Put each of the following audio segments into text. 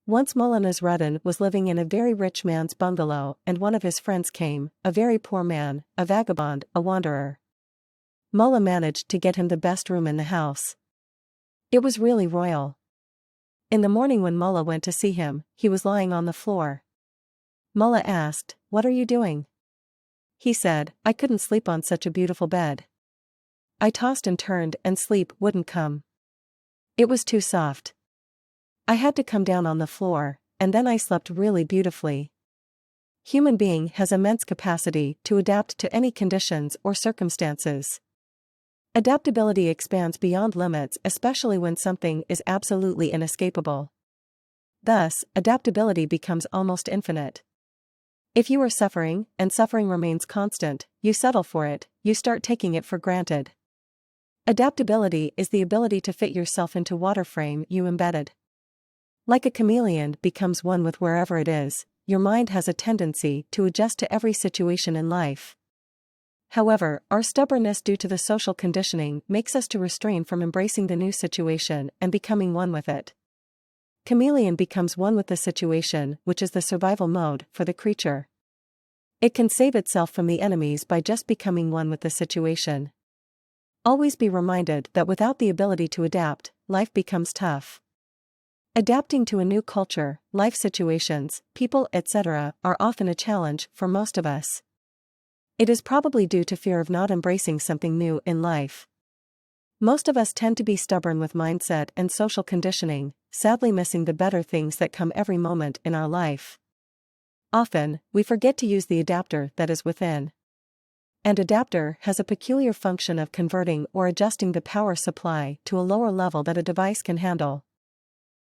Once Mullah Nasruddin was living in a very rich man's bungalow, and one of his friends came, a very poor man, a vagabond, a wanderer. Mullah managed to get him the best room in the house. It was really royal. In the morning when Mullah went to see him, he was lying on the floor. Mullah asked, "What are you doing?" He said, "I couldn't sleep on such a beautiful bed. I tossed and turned and sleep wouldn't come. It was too soft. I had to come down on the floor, and then I slept really beautifully." Human being has immense capacity to adapt to any conditions or circumstances. Adaptability expands beyond limits, especially when something is absolutely inescapable. Thus, adaptability becomes almost infinite. If you are suffering, and suffering remains constant, you settle for it, you start taking it for granted. Adaptability is the ability to fit yourself into whatever frame you embedded. Like a chameleon becomes one with wherever it is, your mind has a tendency to adjust to every situation in life. However, our stubbornness due to the social conditioning makes us to refrain from embracing the new situation and becoming one with it. Chameleon becomes one with the situation, which is the survival mode for the creature. It can save itself from the enemies by just becoming one with the situation. Always be reminded that without the ability to adapt, life becomes tough. Adapting to a new culture, life situations, people, etc., are often a challenge for most of us. It is probably due to fear of not embracing something new in life. Most of us tend to be stubborn with mindset and social conditioning, sadly missing the better things that come every moment in our life. Often, we forget to use the adapter that is within. An adapter has a peculiar function of converting or adjusting the power supply to a lower level that a device can handle.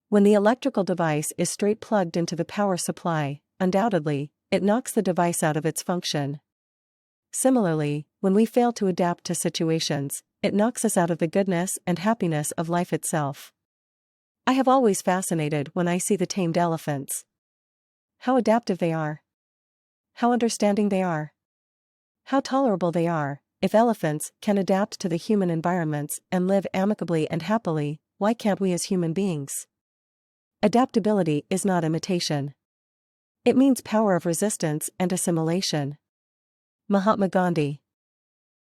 When the electrical device is straight plugged into the power supply, undoubtedly, it knocks the device out of its function. Similarly, when we fail to adapt to situations, it knocks us out of the goodness and happiness of life itself. I have always fascinated when I see the tamed elephants. How adaptive they are. How understanding they are. How tolerable they are. If elephants can adapt to the human environments and live amicably and happily, why can't we as human beings? Adaptability is not imitation. It means power of resistance and assimilation. Mahatma Gandhi.